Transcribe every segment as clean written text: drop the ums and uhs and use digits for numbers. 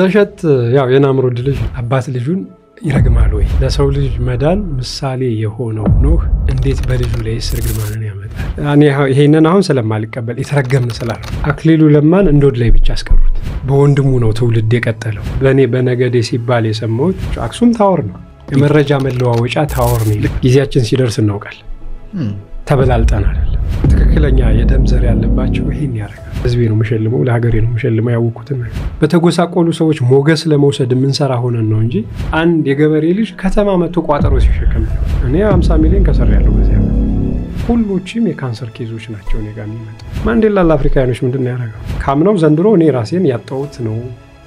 ዳሸት ያው የናምሩድ ልጅ አባት ልጁን ይረግማል ወይ ለሰው ልጅ መዳን ምሳሌ የሆነው ኖህ እንዴት በልጁ ላይ ስርግማንን ያመጣል? እኔ ይሄንን አሁን ስለማልቀበል የተረገምን ስላል አክሊሉ ለማን እንደወድ ላይ ብቻ አስቀሩት። በወንድሙ ነው ትውልድ የቀጠለው። ለኔ በነገዴ ሲባል የሰማሁት አክሱም ታወር ነው፣ የመረጃ መለዋወጫ ታወር ነው። ጊዜያችን ሲደርስ እናውቃል። ተበላልጠን አይደለም። ትክክለኛ የደም ዘር ያለባቸው ይሄን ያረጋል። ህዝቤ ነው መሸልመው፣ ለሀገሬ ነው መሸልመው። ያወቁትን በተጎሳቆሉ ሰዎች ሞገስ ለመውሰድ ምን ሰራ ሆነን ነው እንጂ አንድ የገበሬ ልጅ ከተማ መጥቶ ቋጠሮ ሲሸከም እኔ 50 ሚሊዮን ከሰር ያለው በዚያ ሁሉም የካንሰር ኬዞች ናቸው እኔ ጋር የሚመጡ። ማንዴላ ለአፍሪካኖች ምንድነው ያደረገው? ካምናው ዘንድሮ እኔ ራሴን ያጣውት ነው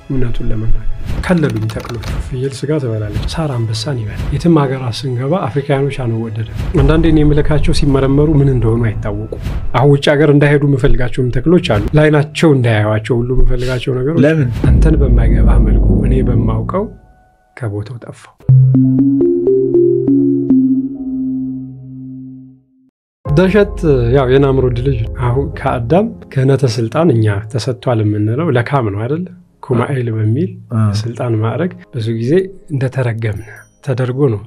እውነቱን ለመናገር። ከለሉኝ ተክሎች ፍየል ስጋ ተበላለች፣ ሳር አንበሳን ይበል። የትም ሀገራት ስንገባ አፍሪካኖች አንወደደ። አንዳንዴ እኔ የምልካቸው ሲመረመሩ ምን እንደሆኑ አይታወቁ። አሁን ውጭ ሀገር እንዳይሄዱ መፈልጋቸው ተክሎች አሉ። ላይናቸው እንዳያዩዋቸው ሁሉ መፈልጋቸው ነገሮች ለምን አንተን በማይገባ መልኩ እኔ በማውቀው ከቦታው ጠፋው። ዳሸት ያው የናምሩድ ልጅ አሁን ከአዳም ክህነተ ስልጣን እኛ ተሰጥቷል የምንለው ለካም ነው አይደል? ኩማኤል በሚል ስልጣን ማዕረግ ብዙ ጊዜ እንደተረገምን ተደርጎ ነው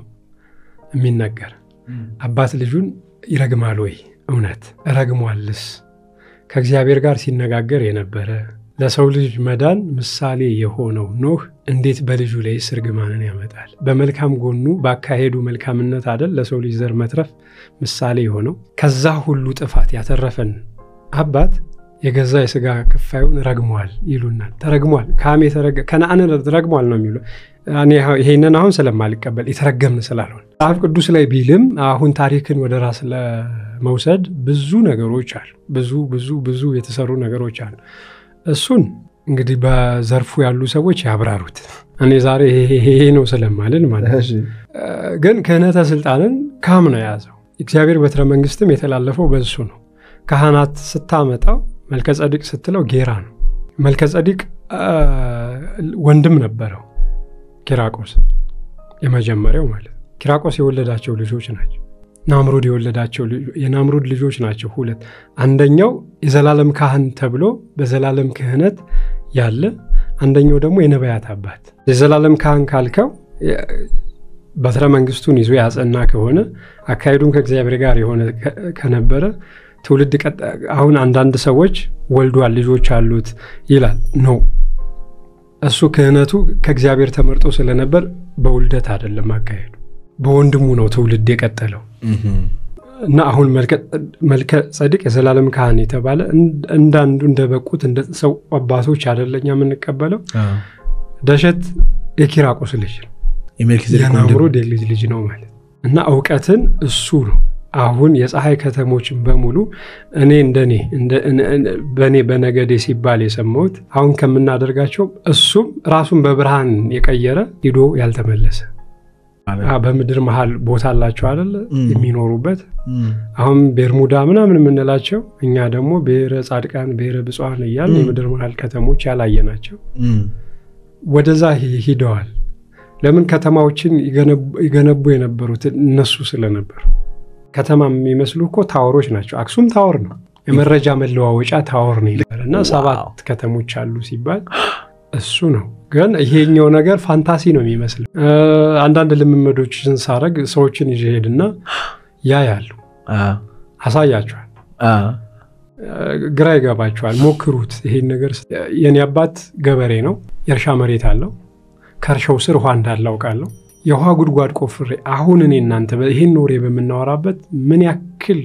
የሚነገር። አባት ልጁን ይረግማል ወይ? እውነት ረግሟልስ? ከእግዚአብሔር ጋር ሲነጋገር የነበረ ለሰው ልጅ መዳን ምሳሌ የሆነው ኖህ እንዴት በልጁ ላይ ስርግማንን ያመጣል? በመልካም ጎኑ ባካሄዱ መልካምነት አይደል ለሰው ልጅ ዘር መትረፍ ምሳሌ የሆነው። ከዛ ሁሉ ጥፋት ያተረፈን አባት የገዛ የሥጋ ክፋዩን ረግሟል ይሉናል። ተረግሟል፣ ከነዓንን ረግሟል ነው የሚሉ። እኔ ይሄንን አሁን ስለማልቀበል የተረገምን ስላልሆነ መጽሐፍ ቅዱስ ላይ ቢልም አሁን ታሪክን ወደ ራስ ለመውሰድ ብዙ ነገሮች አሉ። ብዙ የተሰሩ ነገሮች አሉ። እሱን እንግዲህ በዘርፉ ያሉ ሰዎች ያብራሩት። እኔ ዛሬ ይሄ ነው ስለማልን ማለት ግን ክህነተ ስልጣንን ካም ነው የያዘው። እግዚአብሔር በትረ መንግስትም የተላለፈው በሱ ነው። ካህናት ስታመጣው መልከጸዲቅ ስትለው ጌራ ነው። መልከጸዲቅ ወንድም ነበረው ኪራቆስ፣ የመጀመሪያው ማለት። ኪራቆስ የወለዳቸው ልጆች ናቸው። ናምሩድ የወለዳቸው የናምሩድ ልጆች ናቸው ሁለት። አንደኛው የዘላለም ካህን ተብሎ በዘላለም ክህነት ያለ፣ አንደኛው ደግሞ የነቢያት አባት። የዘላለም ካህን ካልከው በትረ መንግስቱን ይዞ ያጸና ከሆነ አካሄዱን ከእግዚአብሔር ጋር የሆነ ከነበረ ትውልድ አሁን አንዳንድ ሰዎች ወልዷል ልጆች አሉት ይላል። ነው እሱ ክህነቱ ከእግዚአብሔር ተመርጦ ስለነበር በውልደት አይደለም አካሄዱ፣ በወንድሙ ነው ትውልድ የቀጠለው። እና አሁን መልከጸዲቅ የዘላለም ካህን የተባለ እንዳንዱ እንደበቁት እንደ ሰው አባቶች አይደለኛ የምንቀበለው። ዳሸት የኪራቆስ ልጅ ነው፣ የናምሩድ ልጅ ነው ማለት። እና ዕውቀትን እሱ ነው አሁን የፀሐይ ከተሞችን በሙሉ እኔ በኔ በነገዴ ሲባል የሰማሁት አሁን ከምናደርጋቸው እሱም ራሱን በብርሃን የቀየረ ሂዶ ያልተመለሰ በምድር መሃል ቦታ አላቸው አይደል የሚኖሩበት። አሁን ቤርሙዳ ምናምን የምንላቸው እኛ ደግሞ ብሔረ ጻድቃን ብሔረ ብፁዓን እያልን የምድር መሃል ከተሞች ያላየናቸው ወደዛ ሂደዋል። ለምን? ከተማዎችን ይገነቡ የነበሩት እነሱ ስለነበሩ። ከተማ የሚመስሉ እኮ ታወሮች ናቸው። አክሱም ታወር ነው፣ የመረጃ መለዋወጫ ታወር ነው እና 7 ከተሞች አሉ ሲባል እሱ ነው። ግን ይሄኛው ነገር ፋንታሲ ነው የሚመስለው። አንዳንድ ልምምዶችን ሳረግ ሰዎችን ይዤ ሄድና ያያሉ፣ አሳያቸዋል፣ ግራ ይገባቸዋል። ሞክሩት ይሄን ነገር። የኔ አባት ገበሬ ነው፣ የእርሻ መሬት አለው። ከእርሻው ስር ውሃ እንዳለ አውቃለሁ። የውሃ ጉድጓድ ቆፍሬ አሁን እኔ እናንተ ይሄን ኖሬ በመናወራበት ምን ያክል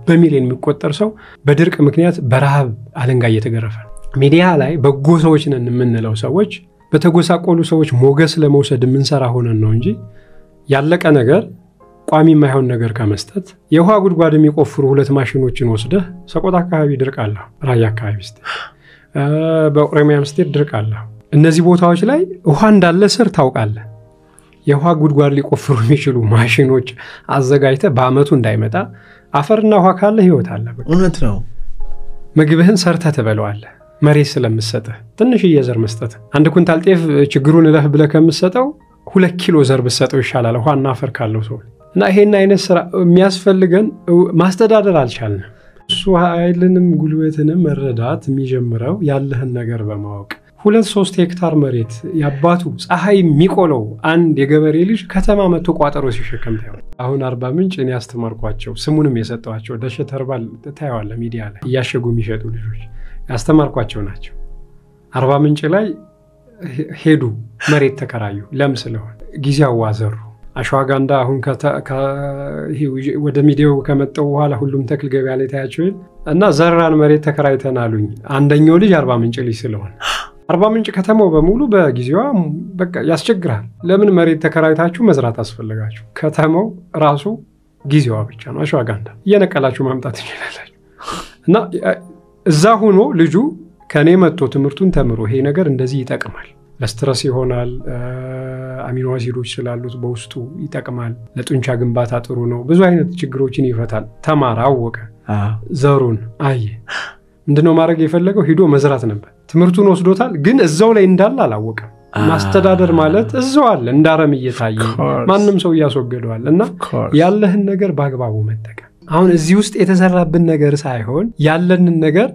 በሚሊዮን የሚቆጠር ሰው በድርቅ ምክንያት በረሃብ አለንጋ እየተገረፈ ሚዲያ ላይ በጎ ሰዎች ነን የምንለው ሰዎች በተጎሳቆሉ ሰዎች ሞገስ ለመውሰድ ምን ሰራ ሆነን ነው እንጂ ያለቀ ነገር ቋሚ የማይሆን ነገር ከመስጠት የውሃ ጉድጓድ የሚቆፍሩ 2 ማሽኖችን ወስደህ ሰቆጣ አካባቢ ድርቅ አለ፣ ራያ አካባቢ በኦሮሚያ ስቴት ድርቅ አለ። እነዚህ ቦታዎች ላይ ውሃ እንዳለ ስር ታውቃለህ። የውሃ ጉድጓድ ሊቆፍሩ የሚችሉ ማሽኖች አዘጋጅተ በአመቱ እንዳይመጣ አፈርና ውሃ ካለ ህይወት አለ። እውነት ነው። ምግብህን ሰርተ ተበለዋለህ። መሬት ስለምሰጠህ ትንሽዬ ዘር መስጠት። 1 ኩንታል ጤፍ ችግሩን እለፍ ብለህ ከምትሰጠው 2 ኪሎ ዘር ብትሰጠው ይሻላል ውሃና አፈር ካለው ሰው። እና ይሄን አይነት ስራ የሚያስፈልገን ማስተዳደር አልቻልንም። እሱ ኃይልንም ጉልበትንም መረዳት የሚጀምረው ያለህን ነገር በማወቅ 2-3 ሄክታር መሬት ያባቱ ፀሐይ የሚቆለው አንድ የገበሬ ልጅ ከተማ መጥቶ ቋጠሮ ሲሸከም ታያው። አሁን አርባ ምንጭ እኔ ያስተማርኳቸው ስሙንም የሰጠዋቸው ደሸት ኸርባል ታያዋለ ሚዲያ ላይ እያሸጉ የሚሸጡ ልጆች ያስተማርኳቸው ናቸው። አርባ ምንጭ ላይ ሄዱ መሬት ተከራዩ ለም ስለሆነ ጊዜው ዋዘሩ አሽዋጋንዳ አሁን ወደ ሚዲያው ከመጣው በኋላ ሁሉም ተክል ገበያ ላይ ታያቸው እና ዘራን መሬት ተከራይተናሉኝ አንደኛው ልጅ አርባ ምንጭ ልጅ ስለሆነ አርባ ምንጭ ከተማው በሙሉ በጊዜዋ በቃ ያስቸግራል። ለምን መሬት ተከራይታችሁ መዝራት አስፈልጋችሁ? ከተማው ራሱ ጊዜዋ ብቻ ነው። አሽዋጋንዳ እየነቀላችሁ ማምጣት ይችላልላችሁ እና እዛ ሆኖ ልጁ ከኔ መጥቶ ትምህርቱን ተምሮ ይሄ ነገር እንደዚህ ይጠቅማል፣ ለስትረስ ይሆናል፣ አሚኖ አሲዶች ስላሉት በውስጡ ይጠቅማል፣ ለጡንቻ ግንባታ ጥሩ ነው፣ ብዙ አይነት ችግሮችን ይፈታል። ተማራ አወቀ፣ ዘሩን አየ። ምንድነው ማድረግ የፈለገው? ሄዶ መዝራት ነበር። ትምህርቱን ወስዶታል፣ ግን እዛው ላይ እንዳለ አላወቀም። ማስተዳደር ማለት እዛው አለ እንዳረም እየታየ ማንንም ሰው ያስወገደዋል እና ያለህን ነገር በአግባቡ መጠቀም። አሁን እዚህ ውስጥ የተሰራብን ነገር ሳይሆን ያለንን ነገር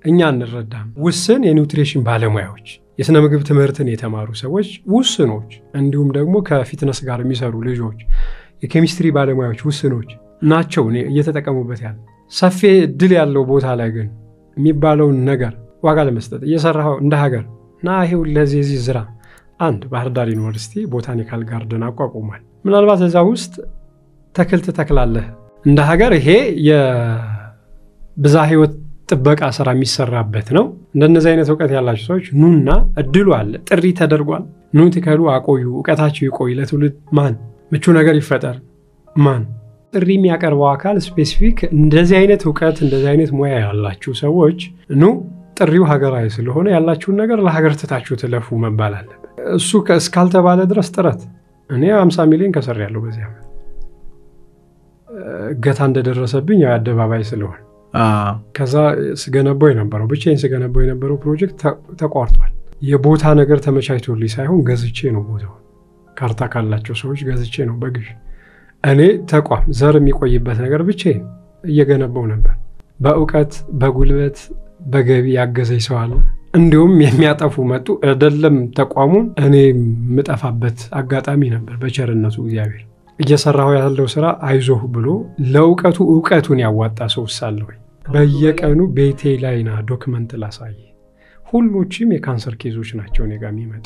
እኛ እንረዳም። ውስን የኒውትሪሽን ባለሙያዎች የስነ ምግብ ትምህርትን የተማሩ ሰዎች ውስኖች፣ እንዲሁም ደግሞ ከፊትነስ ጋር የሚሰሩ ልጆች የኬሚስትሪ ባለሙያዎች ውስኖች ናቸው እየተጠቀሙበት ያለ። ሰፊ እድል ያለው ቦታ ላይ ግን የሚባለውን ነገር ዋጋ ለመስጠት እየሰራው እንደ ሀገር እና ይሄው ለዚህ ዝራ አንድ ባህር ዳር ዩኒቨርሲቲ ቦታኒካል ጋርደን አቋቁሟል። ምናልባት እዛ ውስጥ ተክል ተተክላለህ እንደ ሀገር ይሄ የብዝሃ ህይወት ጥበቃ ስራ የሚሰራበት ነው። እንደነዚህ አይነት ዕውቀት ያላችሁ ሰዎች ኑና እድሉ አለ፣ ጥሪ ተደርጓል። ኑ ተከሉ፣ አቆዩ፣ ዕውቀታችሁ ይቆይ፣ ለትውልድ ማን ምቹ ነገር ይፈጠር። ማን ጥሪ የሚያቀርበው አካል ስፔሲፊክ እንደዚህ አይነት ዕውቀት እንደዚህ አይነት ሙያ ያላችሁ ሰዎች ኑ፣ ጥሪው ሀገራዊ ስለሆነ ያላችሁን ነገር ለሀገር ትታችሁ ትለፉ መባል አለበት። እሱ እስካልተባለ ድረስ ጥረት እኔ 50 ሚሊዮን ከሰራያለሁ በዚህ ዓመት ገታ እንደደረሰብኝ አደባባይ ስለሆነ ከዛ ስገነባው የነበረው ብቻዬን ስገነባው የነበረው ፕሮጀክት ተቋርጧል። የቦታ ነገር ተመቻችቶልኝ ሳይሆን ገዝቼ ነው ቦታው ካርታ ካላቸው ሰዎች ገዝቼ ነው በግዥ እኔ ተቋም ዘር የሚቆይበት ነገር ብቻዬን እየገነባው ነበር። በእውቀት በጉልበት በገቢ ያገዘኝ ሰው አለ። እንዲሁም የሚያጠፉ መጡ አይደለም ተቋሙን እኔ ምጠፋበት አጋጣሚ ነበር። በቸርነቱ እግዚአብሔር እየሰራው ያለው ስራ አይዞህ ብሎ ለእውቀቱ ዕውቀቱን ያዋጣ ሰው ሳለው በየቀኑ ቤቴ ላይና ዶክመንት ላሳየ ሁሉችም የካንሰር ኬዞች ናቸው እኔ ጋር የሚመጡ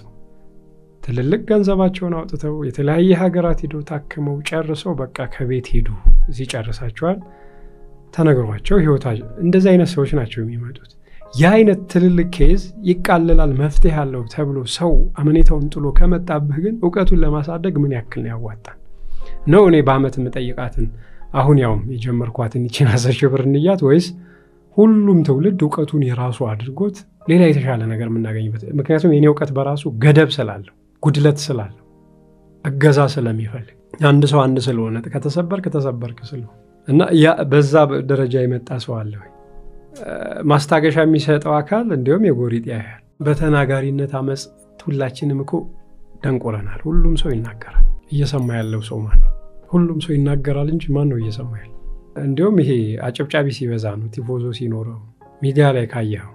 ትልልቅ ገንዘባቸውን አውጥተው የተለያየ ሀገራት ሄደው ታከመው ጨርሰው በቃ ከቤት ሄዱ እዚህ ጨርሳቸዋል ተነግሯቸው ህይወታቸው እንደዚህ አይነት ሰዎች ናቸው የሚመጡት። ያ አይነት ትልልቅ ኬዝ ይቃለላል መፍትሄ ያለው ተብሎ ሰው አመኔታውን ጥሎ ከመጣብህ ግን ዕውቀቱን ለማሳደግ ምን ያክል ነው ያዋጣል ነው እኔ በአመት መጠይቃትን አሁን ያውም የጀመርኳትን ይችን 10 ሺህ ብር ንያት ወይስ ሁሉም ትውልድ ዕውቀቱን የራሱ አድርጎት ሌላ የተሻለ ነገር ምናገኝበት? ምክንያቱም የኔ ዕውቀት በራሱ ገደብ ስላለው ጉድለት ስላለው እገዛ ስለሚፈልግ አንድ ሰው አንድ ስለሆነ ከተሰበርክ ስለሆነ እና ያ በዛ ደረጃ የመጣ ሰው አለ ወይ ማስታገሻ የሚሰጠው አካል እንዲሁም የጎሪጥ ያያል። በተናጋሪነት አመጽ ሁላችንም እኮ ደንቆረናል። ሁሉም ሰው ይናገራል። እየሰማ ያለው ሰው ማን ነው? ሁሉም ሰው ይናገራል እንጂ ማን ነው እየሰማ ያለው? እንዲሁም ይሄ አጨብጫቢ ሲበዛ ነው ቲፎዞ ሲኖረው ሚዲያ ላይ ካየው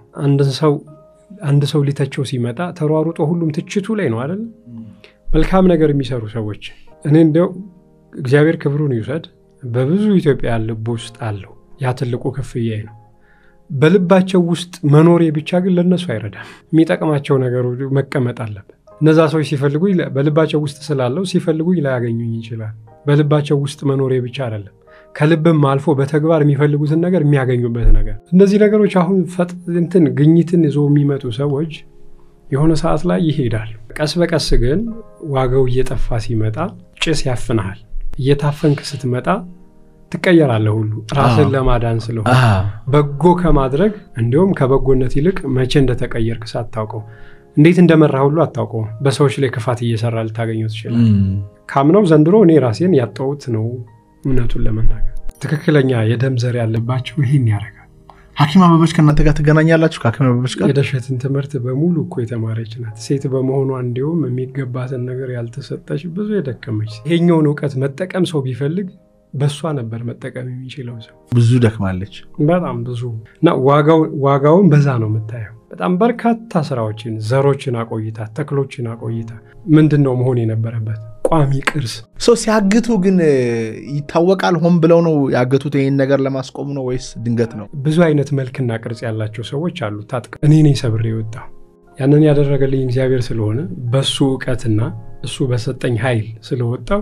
አንድ ሰው ሊተቸው ሲመጣ ተሯሩጦ ሁሉም ትችቱ ላይ ነው አይደል? መልካም ነገር የሚሰሩ ሰዎች እኔ እንደው እግዚአብሔር ክብሩን ይውሰድ በብዙ ኢትዮጵያ ልብ ውስጥ አለው። ያ ትልቁ ክፍያ ነው። በልባቸው ውስጥ መኖሬ ብቻ ግን ለነሱ አይረዳም። የሚጠቅማቸው ነገር መቀመጥ አለበት። እነዛ ሰዎች ሲፈልጉ በልባቸው ውስጥ ስላለው ሲፈልጉ ላያገኙኝ ይችላል። በልባቸው ውስጥ መኖሬ ብቻ አይደለም ከልብም አልፎ በተግባር የሚፈልጉትን ነገር የሚያገኙበት ነገር። እነዚህ ነገሮች አሁን ግኝትን ይዞ የሚመጡ ሰዎች የሆነ ሰዓት ላይ ይሄዳል። ቀስ በቀስ ግን ዋጋው እየጠፋ ሲመጣ ጭስ ያፍናል። እየታፈንክ ስትመጣ ትቀየራለህ ሁሉ ራስን ለማዳን ስለሆነ በጎ ከማድረግ እንዲሁም ከበጎነት ይልቅ መቼ እንደተቀየርክ ሳታውቀው እንዴት እንደመራ ሁሉ አታውቀው በሰዎች ላይ ክፋት እየሰራ ልታገኘው ትችላለህ። ካምነው ዘንድሮ እኔ ራሴን ያጣውት ነው እውነቱን ለመናገር። ትክክለኛ የደም ዘር ያለባቸው ይሄን ያረጋል። ሐኪም አበበች ከእናንተ ጋር ትገናኛላችሁ? ከሐኪም አበበች ጋር የደሸትን ትምህርት በሙሉ እኮ የተማረች ናት። ሴት በመሆኗ እንዲሁም የሚገባትን ነገር ያልተሰጠች ብዙ የደከመች። ይሄኛውን ዕውቀት መጠቀም ሰው ቢፈልግ በሷ ነበር መጠቀም የሚችለው ሰው ብዙ ደክማለች በጣም ብዙ እና ዋጋውን በዛ ነው የምታየው በጣም በርካታ ስራዎችን ዘሮችን አቆይታ ተክሎችን አቆይታ ምንድነው መሆን የነበረበት ቋሚ ቅርስ ሰው ሲያግቱ ግን ይታወቃል ሆን ብለው ነው ያገቱት ይሄን ነገር ለማስቆም ነው ወይስ ድንገት ነው ብዙ አይነት መልክና ቅርጽ ያላቸው ሰዎች አሉ ታጥቅ እኔ ነኝ ሰብሬ ወጣው ያንን ያደረገልኝ እግዚአብሔር ስለሆነ በሱ ዕቀትና እሱ በሰጠኝ ኃይል ስለወጣው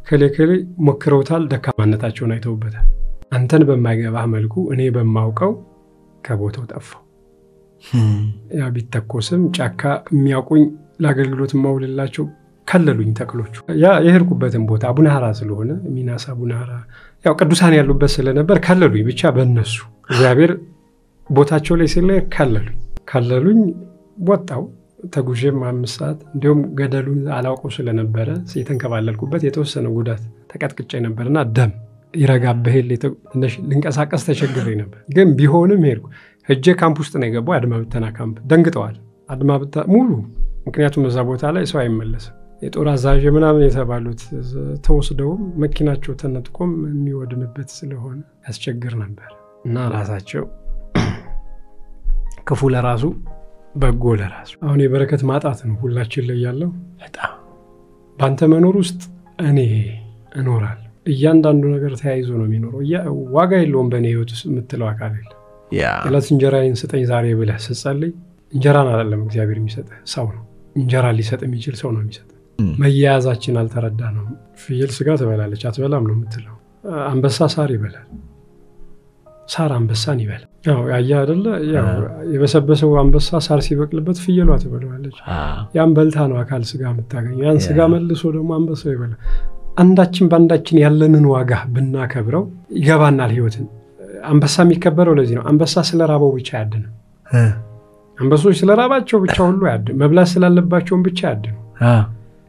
ከለከለ ሞክረውታል ደካማነታቸውን አይተውበታል አንተን በማይገባ መልኩ እኔ በማውቀው ከቦታው ጠፋው ያ ቢተኮስም ጫካ የሚያውቁኝ ለአገልግሎት ማውልላቸው ከለሉኝ ተክሎቹ ያ የሄድኩበትን ቦታ አቡናራ ስለሆነ ሚናሳ አቡናራ ያው ቅዱሳን ያሉበት ስለነበር ከለሉኝ ብቻ በእነሱ እግዚአብሔር ቦታቸው ላይ ሲለ ከለሉኝ ወጣው ተጉዤም 5 ሰዓት እንዲሁም ገደሉን አላውቀው ስለነበረ የተንከባለልኩበት የተወሰነ ጉዳት ተቀጥቅጬ ነበርና ደም ይረጋበህል ልንቀሳቀስ ተቸግሬ ነበር ግን ቢሆንም ሄድኩ ሄጄ ካምፕ ውስጥ ነው የገባው አድማ ብተና ካምፕ ደንግጠዋል አድማ ብተና ሙሉ ምክንያቱም እዛ ቦታ ላይ ሰው አይመለስም የጦር አዛዥ ምናምን የተባሉት ተወስደው መኪናቸው ተነጥቆም የሚወድምበት ስለሆነ ያስቸግር ነበር እና ራሳቸው ክፉ ለራሱ በጎ ለራሱ አሁን የበረከት ማጣት ነው ሁላችን ላይ ያለው በጣም ባንተ መኖር ውስጥ እኔ እኖራለሁ እያንዳንዱ ነገር ተያይዞ ነው የሚኖረው ዋጋ የለውም በእኔ ህይወት ውስጥ የምትለው አካል የለም ያላት እንጀራዬን ስጠኝ ዛሬ ብለህ ስትጸልይ እንጀራን አይደለም እግዚአብሔር የሚሰጥህ ሰው ነው እንጀራ ሊሰጥ የሚችል ሰው ነው የሚሰጥ መያያዛችን አልተረዳ ነው ፍየል ስጋ ትበላለች አትበላም ነው የምትለው አንበሳ ሳር ይበላል ሳር አንበሳን ይበላል ያው ያያ አይደለ ያው የበሰበሰው አንበሳ ሳር ሲበቅልበት ፍየሏ ትበላለች ያን በልታ ነው አካል ስጋ የምታገኘው ያን ስጋ መልሶ ደግሞ አንበሳው ይበላል አንዳችን ባንዳችን ያለንን ዋጋ ብናከብረው ይገባናል ህይወትን አንበሳ የሚከበረው ለዚህ ነው አንበሳ ስለራበው ብቻ ያድነው አንበሶች ስለራባቸው ብቻ ሁሉ ያድነው መብላት ስላለባቸው ብቻ ያድነው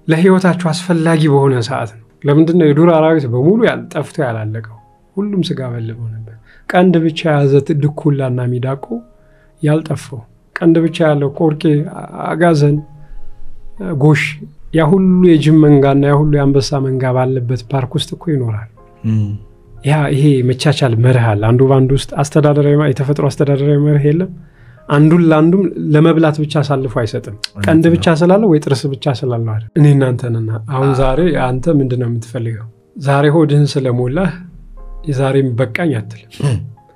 ለህይወታቸው አስፈላጊ በሆነ ሰዓት ነው ለምንድነው የዱር አራዊት በሙሉ ያልጠፍቶ ያላለቀው ሁሉም ስጋ በልበው ነበር ቀንድ ብቻ ያዘት ድኩላና ሚዳቆ ያልጠፋው ቀንድ ብቻ ያለው ቆርቄ አጋዘን ጎሽ ያ ሁሉ የጅም መንጋና ያ ሁሉ የአንበሳ መንጋ ባለበት ፓርክ ውስጥ እኮ ይኖራል ያ ይሄ መቻቻል መርህ አለ አንዱ ባንዱ ውስጥ አስተዳደራዊ የተፈጥሮ አስተዳደራዊ መርህ የለም አንዱን ለአንዱም ለመብላት ብቻ አሳልፎ አይሰጥም ቀንድ ብቻ ስላለው ወይ ጥርስ ብቻ ስላለው አይደል እኔ እናንተና አሁን ዛሬ አንተ ምንድነው የምትፈልገው ዛሬ ሆድህን ስለሞላህ የዛሬም በቃኝ አትልም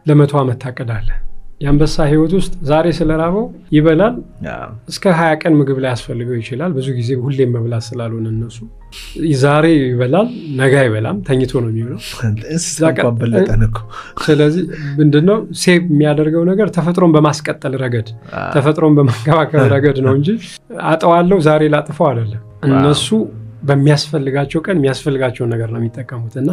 ለመቶ ዓመት ታቀዳለህ ያንበሳ ህይወት ውስጥ ዛሬ ስለራበው ይበላል እስከ 20 ቀን ምግብ ላይ ያስፈልገው ይችላል ብዙ ጊዜ ሁሌም መብላት ስላልሆነ እነሱ ዛሬ ይበላል ነገ አይበላም ተኝቶ ነው የሚውለው ስለዚህ ምንድነው ሴቭ የሚያደርገው ነገር ተፈጥሮን በማስቀጠል ረገድ ተፈጥሮን በመንከባከብ ረገድ ነው እንጂ አጠዋለው ዛሬ ላጥፈው አይደለም እነሱ በሚያስፈልጋቸው ቀን የሚያስፈልጋቸው ነገር ነው የሚጠቀሙትና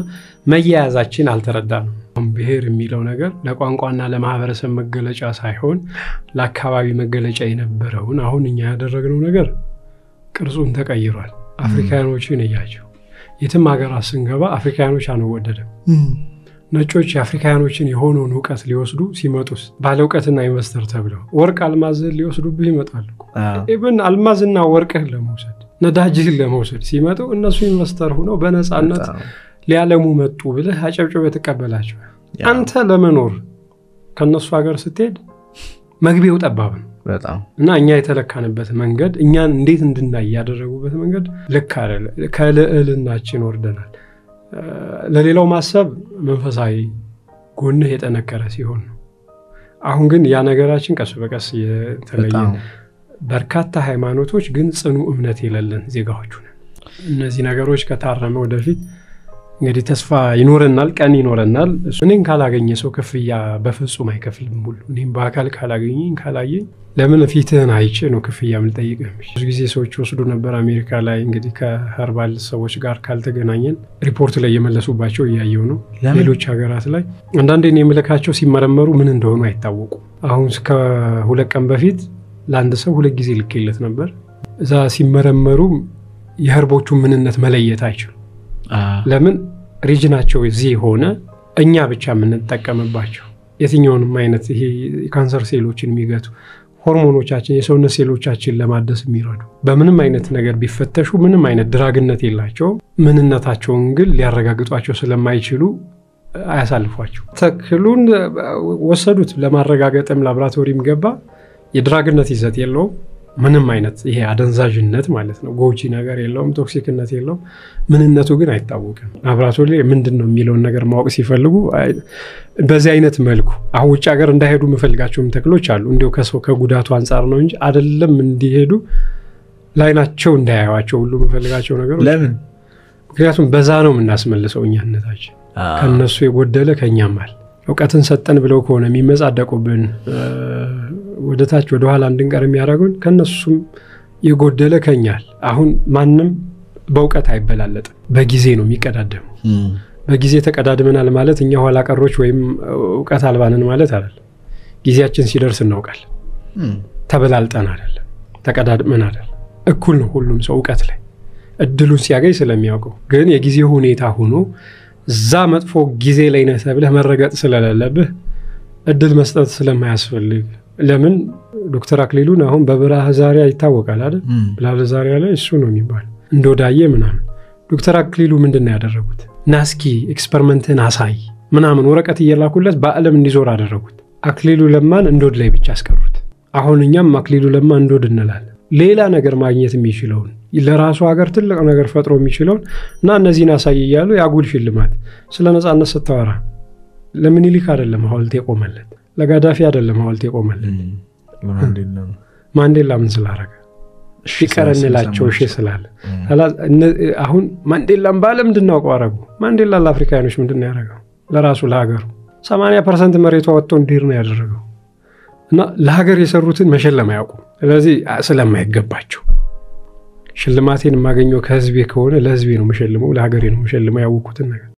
መያያዛችን አልተረዳንም ብሔር የሚለው ነገር ለቋንቋና ለማህበረሰብ መገለጫ ሳይሆን ለአካባቢ መገለጫ የነበረውን አሁን እኛ ያደረግነው ነገር ቅርጹን ተቀይሯል አፍሪካኖችን እያቸው የትም ሀገራት ስንገባ አፍሪካኖች አንወደድም ነጮች የአፍሪካኖችን የሆነውን ዕውቀት ሊወስዱ ሲመጡስ ባለ ዕውቀትና ኢንቨስተር ተብለው ወርቅ አልማዝ ሊወስዱብህ ይመጣሉ ኢቭን አልማዝና ወርቅህን ለመውሰድ ነዳጅህን ለመውሰድ ሲመጡ እነሱ ኢንቨስተር ሆነው በነፃነት ሊያለሙ መጡ ብለህ አጨብጭበህ ተቀበላቸው አንተ ለመኖር ከነሱ ሀገር ስትሄድ መግቢያው ጠባብ ነው በጣም እና እኛ የተለካንበት መንገድ እኛን እንዴት እንድናይ ያደረጉበት መንገድ ልክ አይደለም ከልዕልናችን ወርደናል ለሌላው ማሰብ መንፈሳዊ ጎንህ የጠነከረ ሲሆን ነው አሁን ግን ያ ነገራችን ቀስ በቀስ የተለየ በርካታ ሃይማኖቶች ግን ጽኑ እምነት የሌለን ዜጋዎች ነን እነዚህ ነገሮች ከታረመ ወደፊት እንግዲህ ተስፋ ይኖረናል ቀን ይኖረናል እኔን ካላገኘ ሰው ክፍያ በፍጹም አይከፍልም ሁሉ እኔም በአካል ካላየኝ ለምን ፊትህን አይቼ ነው ክፍያ ምልጠይቅህ ብዙ ጊዜ ሰዎች ወስዱ ነበር አሜሪካ ላይ እንግዲህ ከሀርባል ሰዎች ጋር ካልተገናኘን ሪፖርት ላይ የመለሱባቸው እያየው ነው ሌሎች ሀገራት ላይ አንዳንዴ እኔ የምልካቸው ሲመረመሩ ምን እንደሆኑ አይታወቁ አሁን እስከ 2 ቀን በፊት ለአንድ ሰው 2 ጊዜ ልኬለት ነበር እዛ ሲመረመሩ የህርቦቹ ምንነት መለየት አይችሉ ለምን ሪጅናቸው እዚህ ሆነ እኛ ብቻ የምንጠቀምባቸው የትኛውንም አይነት ይሄ ካንሰር ሴሎችን የሚገቱ ሆርሞኖቻችን የሰውነት ሴሎቻችን ለማደስ የሚረዱ በምንም አይነት ነገር ቢፈተሹ ምንም አይነት ድራግነት የላቸውም። ምንነታቸውን ግን ሊያረጋግጧቸው ስለማይችሉ አያሳልፏቸው። ተክሉን ወሰዱት ለማረጋገጥም ላብራቶሪም ገባ። የድራግነት ይዘት የለውም። ምንም አይነት ይሄ አደንዛዥነት ማለት ነው ጎጂ ነገር የለውም። ቶክሲክነት የለውም። ምንነቱ ግን አይታወቅም። ላብራቶሪ ላይ ምንድነው የሚለውን ነገር ማወቅ ሲፈልጉ በዚህ አይነት መልኩ አሁን ውጭ ሀገር እንዳይሄዱ የምፈልጋቸውም ተክሎች አሉ። እንዲሁ ከሰው ከጉዳቱ አንፃር ነው እንጂ አይደለም እንዲሄዱ ላይናቸው እንዳያዩዋቸው ሁሉ የምፈልጋቸው ነገሮች። ለምን? ምክንያቱም በዛ ነው የምናስመልሰው እኛነታችን። ከነሱ የጎደለ ከኛማል እውቀትን ሰጠን ብለው ከሆነ የሚመጻደቁብን ወደታች ወደ ኋላ እንድንቀር የሚያደርጉን ከነሱም የጎደለ ከኛል። አሁን ማንም በእውቀት አይበላለጥም። በጊዜ ነው የሚቀዳደመው። በጊዜ ተቀዳድመናል ማለት እኛ ኋላ ቀሮች ወይም እውቀት አልባንን ማለት አይደለም። ጊዜያችን ሲደርስ እናውቃለን። ተበላልጠን አይደለም፣ ተቀዳድመን አይደለም። እኩል ነው ሁሉም ሰው እውቀት ላይ እድሉን ሲያገኝ ስለሚያውቀው። ግን የጊዜ ሁኔታ ሆኖ እዛ መጥፎ ጊዜ ላይ ነህ ተብለህ መረገጥ ስለሌለብህ እድል መስጠት ስለማያስፈልግ። ለምን ዶክተር አክሊሉን አሁን በብርሃ ዛሪያ ይታወቃል አይደል? ብርሃ ዛሪያ ላይ እሱ ነው የሚባል እንደወዳየ ምናምን። ዶክተር አክሊሉ ምንድነው ያደረጉት? ናስኪ ኤክስፐሪመንትን አሳይ ምናምን ወረቀት እየላኩለት በአለም እንዲዞር አደረጉት። አክሊሉ ለማን እንደወድ ላይ ብቻ አስቀሩት። አሁን እኛም አክሊሉ ለማ እንደወድ እንላለን። ሌላ ነገር ማግኘት የሚችለውን ለራሱ ሀገር ትልቅ ነገር ፈጥሮ የሚችለውን እና እነዚህን አሳይ እያሉ ያጉል ሽልማት ስለ ነጻነት ስታወራ ለምኒልክ አይደለም ሐውልት የቆመለት፣ ለጋዳፊ አይደለም ሐውልት የቆመለት። ማንዴላ ምን ስላረገ ይቀርንላቸው እሺ ስላለ አሁን ማንዴላን ባለም እንድናውቀው አረጉ። ማንዴላ ለአፍሪካኖች ምንድነው ያደረገው? ለራሱ ለሀገሩ 80% መሬቷ ወጥቶ እንዲር ነው ያደረገው። እና ለሀገር የሰሩትን መሸለም አያውቁም። ስለዚህ ስለማይገባቸው ሽልማቴን የማገኘው ከህዝቤ ከሆነ ለህዝቤ ነው መሸልመው፣ ለሀገሬ ነው መሸልመው ያወቁትን ነገር